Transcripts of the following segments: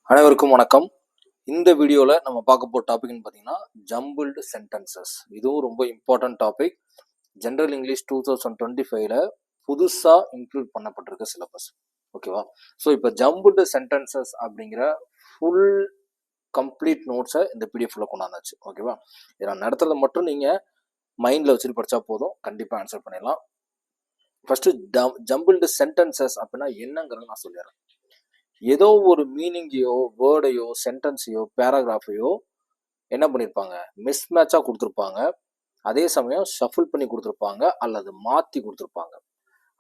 அனைவருக்கும் வணக்கம். இந்த வீடியோவில் நம்ம பார்க்க போகிற டாபிக்னு பார்த்தீங்கன்னா ஜம்பிள்டு சென்டென்சஸ். இதுவும் ரொம்ப இம்பார்ட்டன்ட் டாபிக். ஜென்ரல் இங்கிலீஷ் 2025ல புதுசாக இன்க்ளூட் பண்ணப்பட்டிருக்க சிலபஸ். ஓகேவா? ஸோ இப்போ ஜம்பிள்டு சென்டென்சஸ் அப்படிங்கிற ஃபுல் கம்ப்ளீட் நோட்ஸை இந்த பிடிஎஃப்ல கொண்டாந்தாச்சு. ஓகேவா? இதை நான் நடத்துறதை மட்டும் நீங்கள் மைண்டில் வச்சுட்டு படித்தா போதும், கண்டிப்பாக ஆன்சர் பண்ணிடலாம். ஃபஸ்ட்டு ஜம்பிள்டு சென்டென்சஸ் அப்படின்னா என்னங்கிறத நான் சொல்லிடுறேன். ஏதோ ஒரு மீனிங்கையோ வேர்டையோ சென்டென்ஸையோ பேராகிராஃபையோ என்ன பண்ணியிருப்பாங்க, மிஸ்மேட்சாக கொடுத்துருப்பாங்க. அதே சமயம் ஷஃபிள் பண்ணி கொடுத்துருப்பாங்க அல்லது மாற்றி கொடுத்துருப்பாங்க.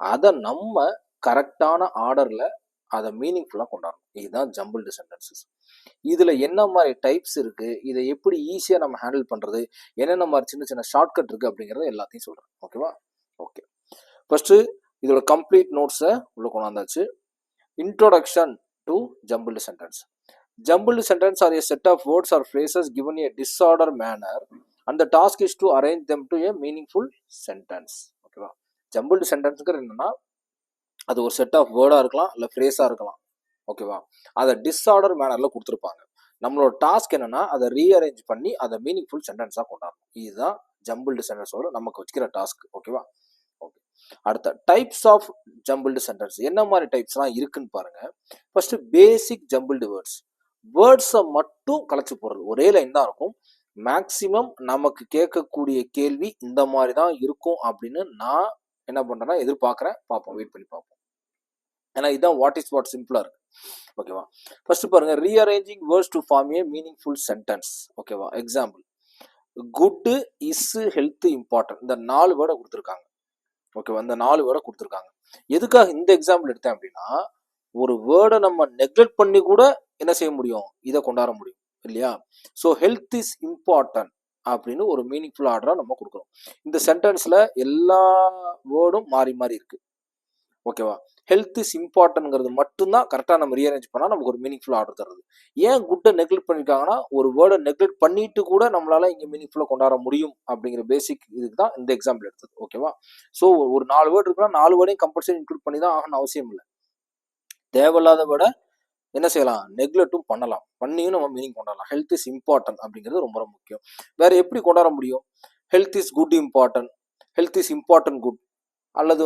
அதை நம்ம கரெக்டான ஆர்டரில் அதை மீனிங்ஃபுல்லாக கொண்டாடணும். இதுதான் ஜம்பிள்டு சென்டென்சஸ். இதில் என்ன மாதிரி டைப்ஸ் இருக்குது, இதை எப்படி ஈஸியாக நம்ம ஹேண்டில் பண்ணுறது, என்னென்ன மாதிரி சின்ன சின்ன ஷார்ட்கட் இருக்குது அப்படிங்கிறத எல்லாத்தையும் சொல்கிறேன். ஓகேவா? ஓகே, ஃபஸ்ட்டு இதோட கம்ப்ளீட் நோட்ஸை உள்ள கொண்டாந்தாச்சு. Introduction to jumbled sentence. Jumbled sentence are a set of words or phrases given a disordered manner and the task is to arrange them to a meaningful sentence. ஓகேவா? Jumbled சென்டென்ஸுக்கு என்னன்னா, அது ஒரு set of வேர்டாக இருக்கலாம் இல்லை ஃப்ரேஸாக இருக்கலாம். ஓகேவா? அதை disorder மேனரில் கொடுத்துருப்பாங்க. நம்மளோட டாஸ்க் என்னன்னா, அதை ரீஅரேஞ்ச் பண்ணி அதை மீனிங்ஃபுல் சென்டென்ஸாக கொண்டாடணும். இதுதான் ஜம்பிள்டு சென்டென்ஸோட நமக்கு வச்சுக்கிற டாஸ்க். ஓகேவா? ஓகே, அடுத்த டைப்ஸ் ஆஃப் ஜம்பிள்டு சென்டென்ஸ் என்ன மாதிரி டைப்ஸ்லாம் இருக்குன்னு பாருங்க. First basic jumbled words. வேர்ட்ஸை மட்டும் கலைச்சு போடுறது. ஒரே லைன் தான் இருக்கும். மேக்சிமம் நமக்கு கேட்கக்கூடிய கேள்வி இந்த மாதிரி தான் இருக்கும் அப்படின்னு நான் என்ன பண்றேன்னா எதிர்பார்க்குறேன். பார்ப்போம், வெயிட் பண்ணி பார்ப்போம். ஏன்னா இதுதான் வாட் இஸ் வாட் சிம்பிளா இருக்கு. ஓகேவா? ஃபர்ஸ்ட் பாருங்க, rearranging words to form a meaningful sentence. ஓகேவா? Example, good, is, health, important. இந்த 4 வேர்டை கொடுத்துருக்காங்க. ஓகேவா? இந்த 4 வேர்டை கொடுத்துருக்காங்க. எதுக்காக இந்த எக்ஸாம்பிள் எடுத்தேன் அப்படின்னா, ஒரு வேர்டை நம்ம நெக்லெக்ட் பண்ணி கூட என்ன செய்ய முடியும், இதை கொண்டாட முடியும் இல்லையா? ஸோ ஹெல்த் இஸ் இம்பார்ட்டன்ட் அப்படின்னு ஒரு மீனிங்ஃபுல் ஆர்டரா நம்ம கொடுக்குறோம். இந்த சென்டென்ஸ்ல எல்லா வேர்டும் மாறி மாறி இருக்கு. ஓகேவா? ஹெல்த் இஸ் இம்பார்ட்டன்ட்ங்கிறது மட்டும்தான் கரெக்டாக நம்ம ரீஅரேஞ்ச் பண்ணால் நமக்கு ஒரு மீனிங்ஃபுல் ஆர்டர் தருது. ஏன் குட்டை நெக்லெக்ட் பண்ணியிருக்காங்கன்னா, ஒரு வேர்டை நெக்லெக்ட் பண்ணிட்டு கூட நம்மளால இங்கே மீனிங்ஃபுல்லாக கொண்டாட முடியும் அப்படிங்கிற பேசிக் இதுக்கு தான் இந்த எக்ஸாம்பிள் எடுத்தது. ஓகேவா? ஸோ ஒரு 4 வேர்டு இருக்குன்னா 4 வேர்டையும் கம்பல்சரி இன்க்ளூட் பண்ணி தான் ஆகணும் அவசியம் இல்லை. தேவையில்லாத வேர்டை என்ன செய்யலாம், நெக்லெக்டும் பண்ணலாம், பண்ணியும் நம்ம மீனிங் கொண்டாடலாம். ஹெல்த் இஸ் இம்பார்ட்டன்ட் அப்படிங்கிறது ரொம்ப ரொம்ப முக்கியம். வேற எப்படி கொண்டாட முடியும்? Health is good important, health is important good, அல்லது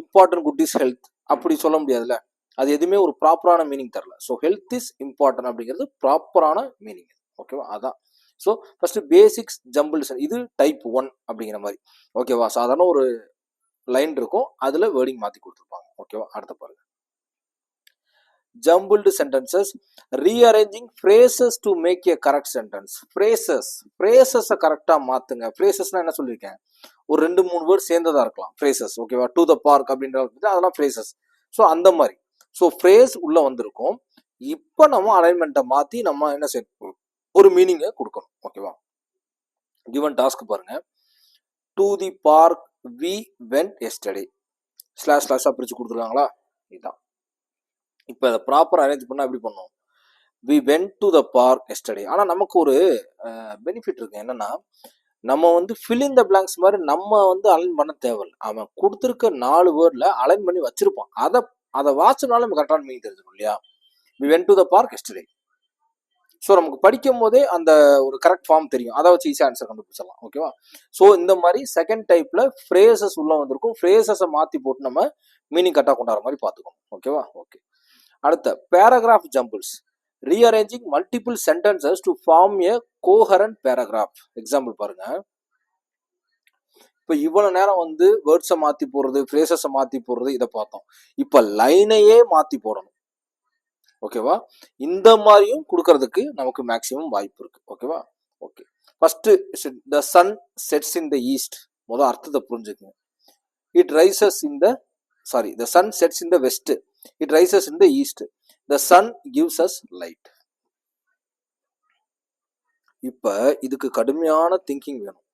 இம்பார்ட்டன்ட் குட் இஸ் ஹெல்த் அப்படி சொல்ல முடியாதுல்ல. அது எதுவுமே ஒரு ப்ராப்பரான மீனிங் தரல. ஸோ ஹெல்த் இஸ் இம்பார்ட்டன்ட் அப்படிங்கிறது ப்ராப்பரான மீனிங். ஓகேவா? அதான். ஸோ ஃபர்ஸ்ட் பேசிக்ஸ் ஜம்பிள்டு, இது டைப் 1 அப்படிங்கிற மாதிரி. ஓகேவா? சாதாரண ஒரு லைன் இருக்கும், அதுல வேர்டிங் மாத்தி கொடுத்துருப்பாங்க. ஓகேவா? அடுத்த பாருங்க, jumbled sentences rearranging phrases to make a correct sentence. ஃப்ரேசஸை கரெக்டாக மாற்றுங்க. ஃப்ரேசஸ்னா என்ன சொல்லியிருக்கேன், ஒரு 2-3 வேர்ட் சேர்ந்ததா இருக்கலாம் ஃப்ரேசஸ். ஓகேவா? டு த பார்க் அப்படின்ற அதெல்லாம் ஃப்ரேசஸ். ஸோ அந்த மாதிரி. ஸோ ஃப்ரேஸ் உள்ள வந்திருக்கும். இப்போ நம்ம அலைன்மெண்ட்டை மாற்றி நம்ம என்ன செய்யணும், ஒரு மீனிங்கை கொடுக்கணும். ஓகேவா? கிவன் டாஸ்க் பாருங்க, to the park we went yesterday. ஸ்லாஷாக பிரித்து கொடுத்துருக்காங்களா? இதுதான். இப்போ அதை ப்ராப்பராக அரேஞ்ச் பண்ணால் எப்படி பண்ணணும், we went to the park yesterday. ஆனால் நமக்கு ஒரு பெனிஃபிட் இருக்கு. என்னன்னா, நம்ம ஃபில் இன் த பிளாங்க்ஸ் மாதிரி நம்ம அலைன் பண்ண தேவையில்லை. அவன் கொடுத்துருக்க 4 வேர்டில் அலைன் பண்ணி வச்சிருப்பான். அதை வாட்சனால நம்ம கரெக்டான மீனிங் தெரிஞ்சுக்கணும் இல்லையா? We went to the park yesterday. So நமக்கு படிக்கும் போதே அந்த ஒரு கரெக்ட் ஃபார்ம் தெரியும். அதை வச்சு ஈஸியாக ஆன்சர் கண்டுபிடிச்சிடலாம். ஓகேவா? ஸோ இந்த மாதிரி செகண்ட் டைப்ல ஃப்ரேசஸ் உள்ள வந்திருக்கும். ஃப்ரேசஸை மாற்றி போட்டு நம்ம மீனிங் கரெக்டாக கொண்டாடுற மாதிரி பார்த்துக்கணும். ஓகேவா? ஓகே, அடுத்த paragraph jumbles. Rearranging multiple sentences to form a coherent paragraph. Example பாருங்க. இப்போ இவ்வளவு நேரம் வேர்ட்ஸை மாற்றி போடுறது, ஃப்ரேசஸை மாற்றி போடுறது, இதை பார்த்தோம். இப்போ லைனையே மாற்றி போடணும். ஓகேவா? இந்த மாதிரியும் கொடுக்கறதுக்கு நமக்கு மேக்சிமம் வாய்ப்பு இருக்கு. ஓகேவா? Okay, first the sun sets in the east. முதல் அர்த்தத்தை புரிஞ்சுக்குங்க. It rises in the the sun sets in the west. It rises in the east. The sun gives us light. இப்ப இதுக்கு கடுமையான திங்கிங் வேணும்.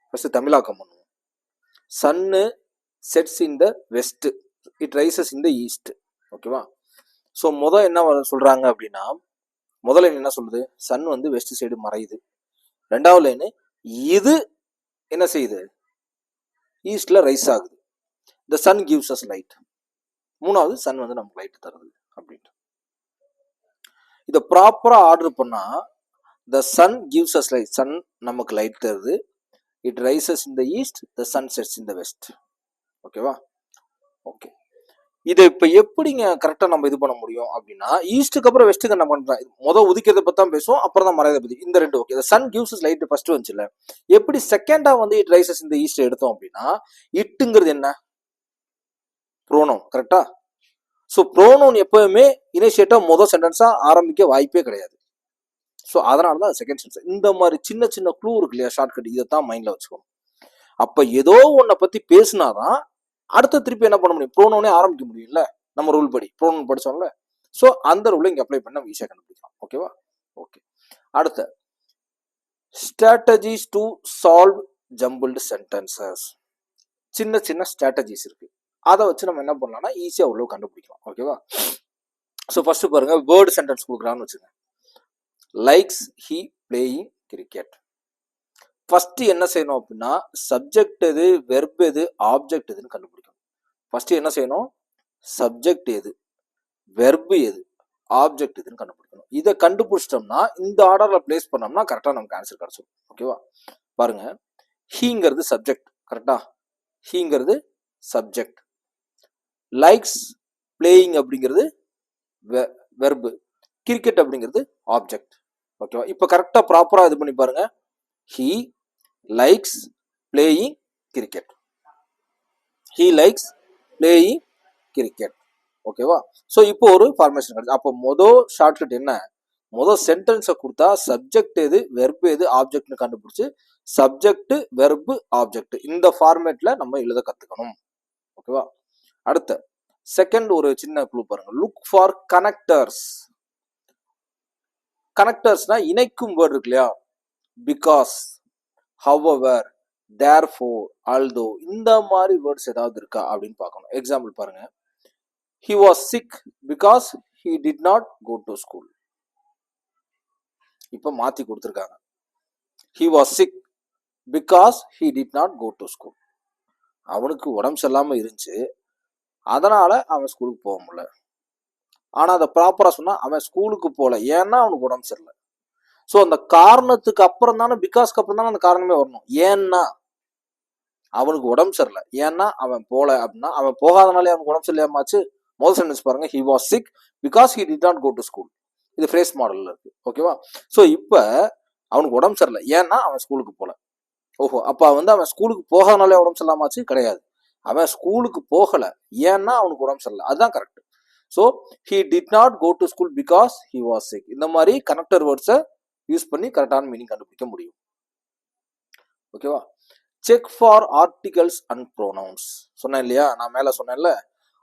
ஃபர்ஸ்ட் தமிழாக்கம் பண்ணுவோம். Sun sets in the west, it rises in the east. ஓகேவா? So என்ன சொல்றாங்க அப்படின்னா, முதல் லைன் என்ன சொல்லுது, சன் வெஸ்ட் சைடு மறையுது. ரெண்டாவது லைன், இது என்ன செய்யுது, ஈஸ்ட்ல ரைஸ் ஆகுது. The sun gives us light. மூணாவது, சன் நமக்கு லைட் தருது அப்படின்ட்டு. இதை ப்ராப்பரா ஆர்டர் பண்ணா the sun gives us light, sun நமக்கு லைட் தருது, it rises in the east, the sun sets in the west. ஓகேவா? ஓகே, இதை இப்ப எப்படிங்க கரெக்டா நம்ம இது பண்ண முடியும் அப்படின்னா, ஈஸ்ட்டுக்கு அப்புறம் வெஸ்ட்டுக்கு என்ன பண்றேன், முதல் உதிக்கிறத பத்தி தான் பேசுவோம், அப்புறம் தான் மறையதை பத்தி. இந்த ரெண்டு okay. Sun gives light first வந்துச்சுல, எப்படி செகண்டா வந்து இட் ரைசஸ் இந்த ஈஸ்ட் எடுத்தோம் அப்படின்னா, இட்டுங்கிறது என்ன, ப்ரோனவுன். கரெக்டா? ஸோ ப்ரோனவுன் எப்பவுமே இனிஷியேட்டா முதல் சென்டென்ஸா ஆரம்பிக்க வாய்ப்பே கிடையாது. ஸோ அதனால தான் செகண்ட் சென்டென்ஸ். இந்த மாதிரி சின்ன சின்ன க்ளூ இருக்கு இல்லையா, ஷார்ட்கட், இதை தான் மைண்ட்ல வச்சுக்கணும். அப்ப ஏதோ ஒன்றை பத்தி பேசினாதான் அடுத்த திருப்பி என்ன பண்ண முடியும், ப்ரோனவுனே ஆரம்பிக்க முடியும்ல, நம்ம ரூல் படி ப்ரோனவுன் படிச்சோம்ல. ஸோ அந்த ரூலை இங்க அப்ளை பண்ண ஈஸியாக கண்டுபிடிக்கலாம். ஓகேவா? ஓகே, அடுத்த strategies to solve jumbled sentences. சின்ன சின்ன ஸ்ட்ராட்டஜிஸ் இருக்கு, அதை வச்சு நம்ம என்ன பண்ணலாம்னா ஈஸியா உள்ள கண்டுபிடிக்கலாம். ஓகேவா? ஸோ ஃபர்ஸ்ட் பாருங்க, வேர்டு சென்டென்ஸ் கொடுக்குறான்னு வச்சுங்க. Likes he playing cricket. First என்ன செய்யணும் அப்படின்னா, சப்ஜெக்ட் எது, வெர்ப் எது, ஆப்ஜெக்ட் எதுன்னு கண்டுபிடிக்கணும். ஃபர்ஸ்ட் என்ன செய்யணும், சப்ஜெக்ட் எது, வெர்பு எது, ஆப்ஜெக்ட் எதுன்னு கண்டுபிடிக்கணும். இதை கண்டுபிடிச்சிட்டோம்னா இந்த ஆர்டர்ல பிளேஸ் பண்ணோம்னா கரெக்டா நமக்கு ஆன்சர் கிடைச்சிடும். ஓகேவா? பாருங்க, ஹீங்கிறது சப்ஜெக்ட். கரெக்டா? ஹீங்கிறது சப்ஜெக்ட். லைக்ஸ் பிளேயிங் அப்படிங்கிறது வெர்பு, கிரிக்கெட் அப்படிங்கிறது ஆப்ஜெக்ட். ஓகேவா? இப்போ கரெக்டா ப்ராப்பரா இது பண்ணி பாருங்க. He likes playing cricket. He likes playing cricket. ஓகேவா? ஸோ இப்போ ஒரு ஃபார்மேஷன் கிடைச்சு. அப்போ மொதல் ஷார்ட்கட் என்ன, மொதல் சென்டென்ஸை கொடுத்தா சப்ஜெக்ட் எது, வெர்பு எது, ஆப்ஜெக்ட்னு கண்டுபிடிச்சு சப்ஜெக்ட் வெர்பு ஆப்ஜெக்ட் இந்த ஃபார்மேட்ல நம்ம எழுத கத்துக்கணும். ஓகேவா? அடுத்த செகண்ட் ஒரு சின்ன க்ளூ பாருங்க, லுக் ஃபார் கனெக்டர்ஸ். கனெக்டர்ஸ்னா இணைக்கும் வேர்டு இருக்கு இல்லையா, பிகாஸ், ஹவவர், தேர்ஃபோர், ஆல்தோ, இந்த மாதிரி வேர்ட்ஸ் ஏதாவது இருக்கா அப்படின்னு பார்க்கணும். எக்ஸாம்பிள் பாருங்க, he was sick because he did not go to school. இப்ப மாத்தி கொடுத்திருக்காங்க, he was sick because he did not go to school. அவனுக்கு உடம்பு சரியில்லாம இருந்துச்சு, அதனால அவன் ஸ்கூலுக்கு போக முடியல. ஆனா அதை ப்ராப்பரா சொன்னா அவன் ஸ்கூலுக்கு போகல ஏன்னா அவனுக்கு உடம்பு சரியில்லை. ஸோ அந்த காரணத்துக்கு அப்புறம் தானே, பிகாஸ்க்கு அப்புறம் தானே அந்த காரணமே வரணும். ஏன்னா அவனுக்கு உடம்பு சரியில்லை, ஏன்னா அவன் போல அப்படின்னா அவன் போகாதனாலே அவனுக்கு உடம்பு சரியில்லாமாச்சு. முதல் சென்டென்ஸ் பாருங்க, he was sick because he did not go to school. இது ஃப்ரேஸ் மாடல்ல இருக்கு. ஓகேவா? ஸோ இப்போ அவனுக்கு உடம்பு சரியில்லை ஏன்னா அவன் ஸ்கூலுக்கு போல. ஓஹோ, அப்ப வந்து அவன் ஸ்கூலுக்கு போகாதனாலே உடம்பு சரியில்லாமாச்சு கிடையாது, அவன் ஸ்கூலுக்கு போகல ஏன்னா அவனுக்கு உடம்பு சரியில்லை, அதுதான் correct. So he did not go to school because he was sick. இந்த மாதிரி கனெக்டர் வேர்ட்ஸை யூஸ் பண்ணி கரெக்டான மீனிங் கண்டுபிடிக்க முடியும். ஓகேவா? Check for articles and pronouns சொன்னேன் இல்லையா, நான் மேல சொன்னேன்ல,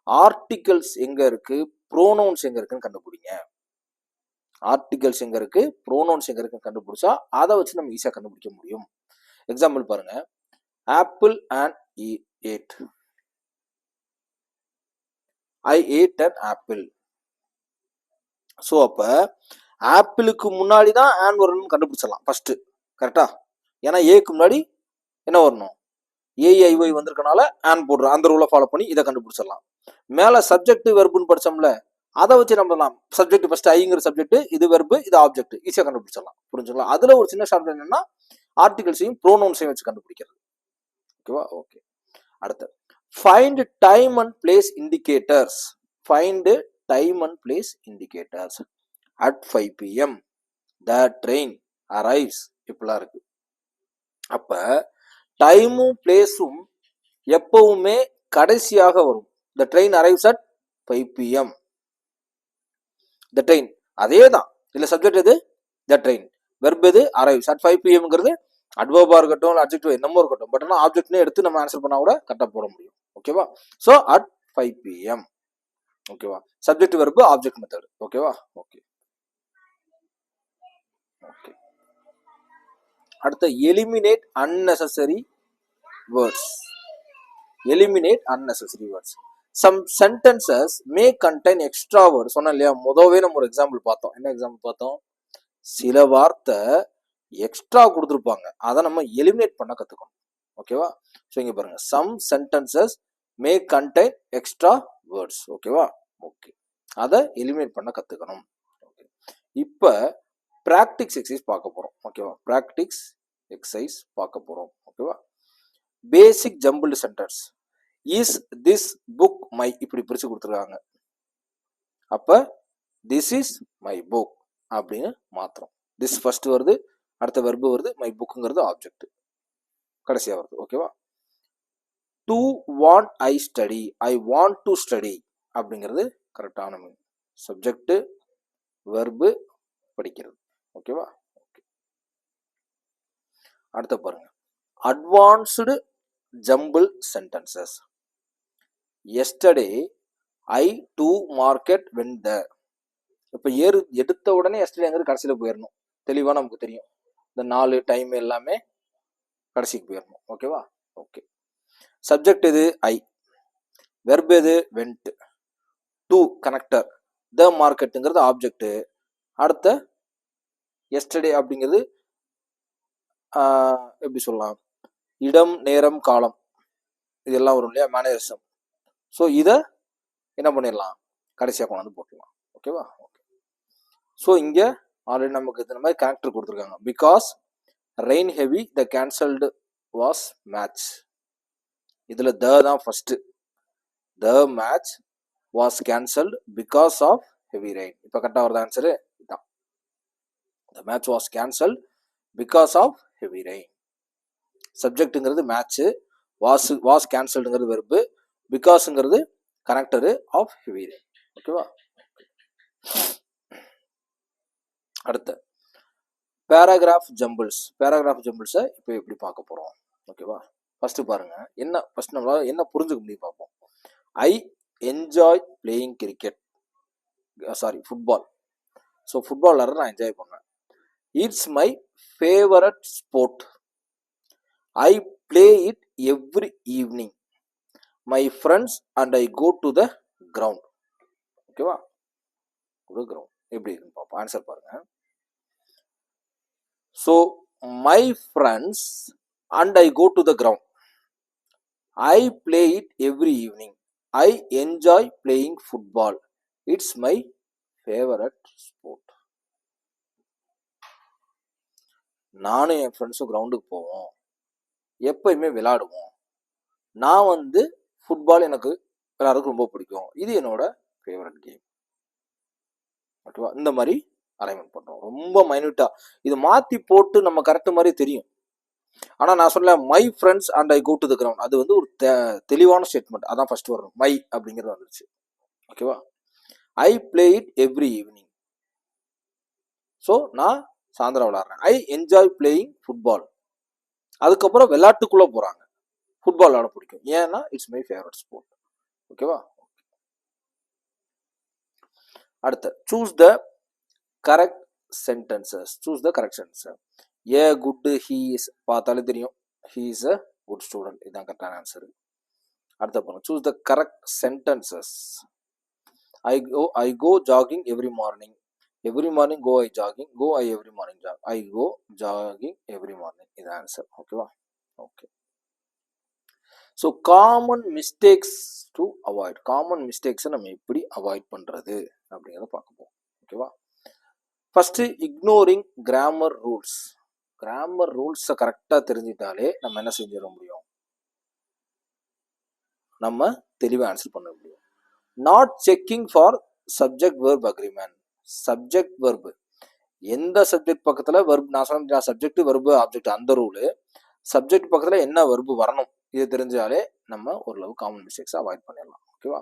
ஆர்டிகல்ஸ் எங்க இருக்கு, ப்ரோனவுன்ஸ் எங்க இருக்குன்னு கண்டுபிடிங்க. ஆர்டிகல்ஸ் எங்க இருக்கு, ப்ரோனவுன்ஸ் எங்க இருக்குன்னு கண்டுபிடிச்சா அதை வச்சு நம்ம ஈஸியா கண்டுபிடிக்க முடியும். எக்ஸாம்பிள் பாருங்க, apple and ate. I ate an apple. So அப்ப ஆப்பிளுக்கு முன்னாடி தான் ஆன் வரணும்னு கண்டுபிடிச்சிடலாம் ஃபர்ஸ்ட். கரெக்டா? ஏன்னா ஏக்கு முன்னாடி என்ன வரணும், ஏஐஒய் வந்திருக்கனால ஆன் போடுறோம். அந்த ரூலை ஃபாலோ பண்ணி இதை கண்டுபிடிச்சிடலாம். மேல சப்ஜெக்ட் வெர்புன்னு படிச்சோம்ல, அதை வச்சு நம்ம சப்ஜெக்ட் ஃபர்ஸ்ட் ஐங்கிற சப்ஜெக்ட், இது வெர்பு, இது ஆப்ஜெக்ட், ஈஸியா கண்டுபிடிச்சிடலாம். புரிஞ்சுங்களா? அதுல ஒரு சின்ன ஷார்ட் என்னன்னா ஆர்டிகல்ஸையும் ப்ரோனவுன்ஸையும் வச்சு கண்டுபிடிக்கிறது. ஓகேவா? ஓகே, அடுத்து find time and place indicators. Find time and place indicators. At 5 PM the train arrives, இப்படிலாம் இருக்கு. அப்ப டைமும் பிளேஸும் எப்பவுமே கடைசியாக வரும். த train arrives at 5 PM. The train அதே தான், இல்ல சப்ஜெக்ட் எது, த ட்ரெயின், வெர்ப் எது, அரைவ்ஸ் அட் 5 PMங்கிறது அட்வர்பா இருக்கட்டும், அட்ஜெக்டிவ் என்னமோ இருக்கட்டும், பட் ஆனால் ஆப்ஜெக்ட்னே எடுத்து நம்ம ஆன்சர் பண்ணா கூட கரெக்டா போட முடியும். ஓகேவா? So at 5 PM. ஓகேவா? Subject verb object method. ஓகேவா? ஓகே ஓகே அடுத்த eliminate unnecessary words. Eliminate unnecessary words. Some sentences may contain extra word. சொன்னேன் இல்லையா, முதவே நம்ம ஒரு எக்ஸாம்பிள் பார்த்தோம். என்ன எக்ஸாம்பிள் பார்த்தோம், சில வார்த்தை எக்ஸ்ட்ரா கொடுத்துருப்பாங்க, அதை நம்ம எலிமினேட் பண்ண கத்துக்கணும். ஓகேவா? ஸோ இங்க பாருங்க, some sentences may contain extra words. ஓகேவா? ஓகே, அதை எலிமினேட் பண்ண கத்துக்கணும். ஓகே, இப்போ ப்ராக்டிக்ஸ் எக்ஸசைஸ் பார்க்க போகிறோம். ஓகேவா? ப்ராக்டிக்ஸ் எக்ஸசைஸ் பார்க்க போகிறோம். ஓகேவா? Basic jumbled sentence. Is this book my, இப்படி பிரித்து கொடுத்துருக்காங்க. அப்போ திஸ் இஸ் மை புக் அப்படின்னு மாத்திரம். திஸ் ஃபர்ஸ்ட் வருது, அடுத்த வெர்பு வருது, மை புக்குங்கிறது ஆப்ஜெக்ட் கடைசியாக வருது. ஓகேவா? To want I study, I want to study அப்படிங்கிறது கரெக்டான மீன். சப்ஜெக்ட், வெர்பு, படிக்கிறது. ஓகேவா? அடுத்த பாருங்க, advanced jumble sentences. Yesterday I to market when the. இப்போ எடுத்த உடனே எஸ்டர்டேங்கிறது கடைசியில் போயிடணும். தெளிவாக நமக்கு தெரியும். இந்த 4 டைம் எல்லாமே கடைசிக்கு போயிடணும். ஓகேவா? ஓகே. சப்ஜெக்ட் எது? ஐ. வெர்ப் எது? வென்ட். To connector. த மார்க்கெட்டுங்கிறது ஆப்ஜெக்ட். அடுத்த எஸ்டர்டே அப்படிங்கிறது எப்படி சொல்லலாம், இடம், நேரம், காலம், இதெல்லாம் வரும் இல்லையா, மேனரிசம். ஸோ இதை என்ன பண்ணிடலாம், கடைசியாக கொண்டாந்து போட்டுடலாம். ஓகேவா? ஓகே. ஸோ இங்கே ஆல்ரெடி நமக்கு இந்த மாதிரி கனெக்டர் கொடுத்துருக்காங்க. Because rain heavy the cancelled was match. இதில் த தான் first. The match was cancelled because of heavy rain. இப்போ கரெக்டாக வருது ஆன்சரு இதுதான். The match was cancelled because of heavy rain. சப்ஜெக்ட்டுங்கிறது மேட்ச்சு, வாஸ் கேன்சல்டுங்கிறது வெர்பு, பிகாஸ்ங்கிறது கனெக்டரு ஆஃப் ஹெவி ரெயின். ஓகேவா? அடுத்த பேராகிராஃப் ஜம்பிள்ஸ். பேராகிராஃப் ஜம்பிள்ஸை இப்போ எப்படி பார்க்க போகிறோம்? ஓகேவா? ஃபர்ஸ்ட் பாருங்க, ஃபர்ஸ்ட் நம்மளால என்ன புரிஞ்சுக்க முடியும் பார்ப்போம். I enjoy playing cricket, sorry football. So football விளாட்ற நான் என்ஜாய் பண்ணேன். It's my favourite sport. I play it every evening. My friends and I go to the ground. ஓகேவா? ஒரு கிரவுண்ட் எப்படி இருக்குன்னு பார்ப்போம். ஆன்சர் பாருங்க. So my friends and I go to the ground. I play it every evening. I enjoy playing football. It's my favourite sport. நானும் என் ஃப்ரெண்ட்ஸும் கிரவுண்டுக்கு போவோம், எப்பயுமே விளையாடுவோம். நான் ஃபுட்பால் எனக்கு விளையாடுறதுக்கு ரொம்ப பிடிக்கும், இது என்னோட ஃபேவரட் கேம். ஓகேவா? இந்த மாதிரி அலைன்மெண்ட் பண்ணுறோம். ரொம்ப மைன்யூட்டா இது மாற்றி போட்டு நம்ம கரெக்ட் மாதிரி தெரியும். ஆனால் நான் சொல்ல my friends and I go to the ground, அது ஒரு தெளிவான ஸ்டேட்மெண்ட். அதான் ஃபர்ஸ்ட் வரணும். மை அப்படிங்கிறது வந்துருச்சு. ஓகேவா? I play it every evening. So நான் சாயந்தரம் விளையாடுறேன். I enjoy playing football. அதுக்கப்புறம் விளையாட்டுக்குள்ளே போகிறாங்க. ஃபுட்பால் விளையாட பிடிக்கும், ஏன்னா இட்ஸ் மை ஃபேவரட் ஸ்போர்ட். ஓகேவா? அடுத்து choose the correct sentences. Choose the correct sentence. A good he is, பார்த்தாலே தெரியும் he is a good student, இதுதான் கரெக்டான ஆன்சர். அடுத்த பாருங்க, choose the correct sentences. I go jogging every morning. Every morning go I jogging. Go I every morning jog. I go jogging every morning, இது answer. ஓகேவா? Okay. So common mistakes to avoid. Common மிஸ்டேக்ஸை நம்ம எப்படி avoid பண்ணுறது அப்படிங்கிறத பார்க்க போகிறோம். ஓகேவா? First ignoring grammar rules. Grammar ரூல்ஸை கரெக்டாக தெரிஞ்சிட்டாலே நம்ம என்ன செஞ்சிட முடியும், நம்ம தெளிவாக ஆன்சர் பண்ண முடியும். Not checking for subject verb agreement. Subject verb எந்த சப்ஜெக்ட் பக்கத்தில் வெர்ப், நான் சொன்ன சப்ஜெக்ட் வெர்பு ஆப்ஜெக்ட், அந்த ரூலு. சப்ஜெக்ட் பக்கத்தில் என்ன வெர்பு வரணும் இது தெரிஞ்சாலே நம்ம ஓரளவு காமன் மிஸ்டேக்ஸை அவாய்ட் பண்ணிடலாம். ஓகேவா?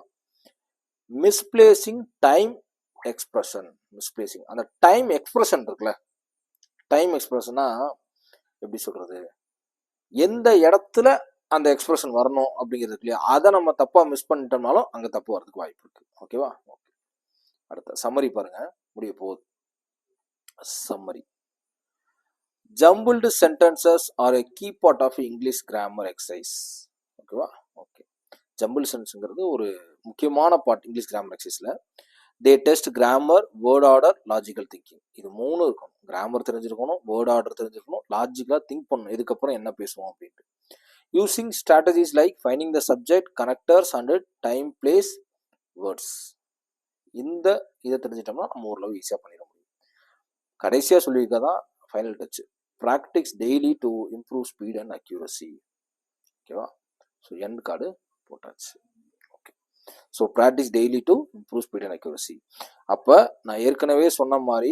மிஸ்பிளேசிங் டைம் எக்ஸ்பிரஷன். மிஸ்பிளேசிங் அந்த டைம் எக்ஸ்பிரஷன் இருக்குல்ல, டைம் எக்ஸ்பிரஷனா எப்படி சொல்றது, எந்த இடத்துல அந்த எக்ஸ்பிரஷன் வரணும் அப்படிங்கிறது இல்லையா, அதை நம்ம தப்பா மிஸ் பண்ணிட்டோம்னாலும் அங்கே தப்பு வரதுக்கு வாய்ப்பு இருக்கு. ஓகேவா? ஓகே. அடுத்த சம்மரி பாருங்க, முடிய போகுது. Summary. Jumbled sentences are a key part of English grammar exercise. ஓகேவா? ஓகே. ஜம்பிள் சென்டென்ஸ்ங்கிறது ஒரு முக்கியமான பார்ட் இங்கிலீஷ் கிராமர் எக்ஸசைஸ்ல. They test grammar, word order, logical thinking. இது 3 இருக்கணும். கிராமர் தெரிஞ்சிருக்கணும், வேர்ட் ஆர்டர் தெரிஞ்சிருக்கணும், லாஜிக்கலாக திங்க் பண்ணணும் இதுக்கப்புறம் என்ன பேசுவோம் அப்படின்ட்டு. Using strategies like finding the subject, connectors and time, place, words. இதை தெரிஞ்சிட்டோம்னா நம்ம ஓரளவு ஈஸியாக பண்ணிட முடியும். கடைசியாக சொல்லியிருக்கதான் final touch. Practice daily to improve speed and accuracy. ஓகேவா? ஸோ எண்ட் கார்டு போட்டாச்சு. Okay. So practice daily to improve speed and accuracy. அப்போ நான் ஏற்கனவே சொன்ன மாதிரி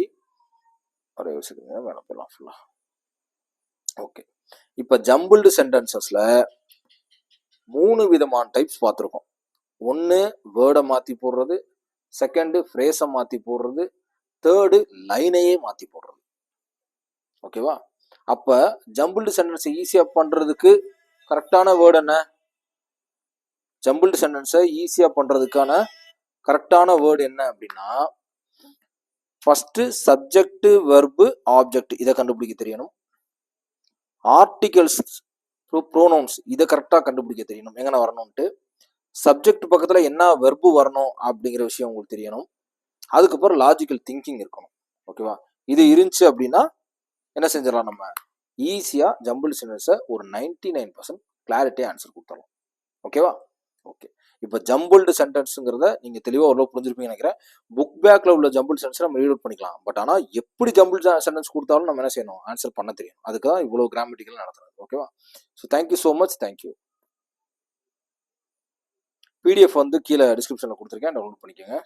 ஒரே விஷயம் வேலை போடலாம் ஃபுல்லாக. ஓகே. இப்போ ஜம்பிள்டு சென்டென்சஸில் 3 விதமான டைப்ஸ் பார்த்துருக்கோம். ஒன்று வேர்டை மாற்றி போடுறது, செகண்டு ஃப்ரேஸை மாற்றி போடுறது, தேர்டு லைனையே மாற்றி போடுறது. ஓகேவா? அப்போ ஜம்பிள்டு சென்டென்ஸை ஈஸியாக பண்ணுறதுக்கு கரெக்டான வேர்டு என்ன? ஜம்பிள்டு சென்டென்ஸை ஈஸியாக பண்ணுறதுக்கான கரெக்டான வேர்டு என்ன அப்படின்னா, ஃபஸ்ட்டு சப்ஜெக்ட், வெர்பு, ஆப்ஜெக்ட் இதை கண்டுபிடிக்க தெரியணும். ஆர்டிகல்ஸ், ப்ரோனவுன்ஸ் இதை கரெக்டாக கண்டுபிடிக்க தெரியணும், எங்கே வரணும்ட்டு. சப்ஜெக்ட் பக்கத்தில் என்ன வெர்பு வரணும் அப்படிங்கிற விஷயம் உங்களுக்கு தெரியணும். அதுக்கப்புறம் லாஜிக்கல் திங்கிங் இருக்கணும். ஓகேவா? இது இருந்துச்சு அப்படின்னா என்ன செஞ்சிடலாம், நம்ம ஈஸியாக ஜம்பிள்டு சென்டென்ஸை ஒரு 99% கிளாரிட்டியாக ஆன்சர் கொடுத்துடலாம். ஓகேவா? ஓகே. இப்போ ஜம்பிள்டு சென்டென்ஸுங்கிறத நீங்கள் தெளிவாக ஓரளவு புரிஞ்சிருப்பீங்கன்னு நினைக்கிறேன். புக் பேக்கில் உள்ள ஜம்பிள் சென்டென்ஸை நம்ம ரீட் அவுட் பண்ணிக்கலாம். பட் ஆனால் எப்படி ஜம்பிள் சென்டென்ஸ் கொடுத்தாலும் நம்ம என்ன செய்யணும், ஆன்சர் பண்ண தெரியும். அதுக்கு தான் இவ்வளோ கிராமட்டிக்கல் நடத்துறது. ஓகேவா? So thank you so much. Thank you. PDF வந்து கீழே டிஸ்கிரிப்ஷனில் கொடுத்துருக்கேன், டவுன்லோட் பண்ணிக்கோங்க.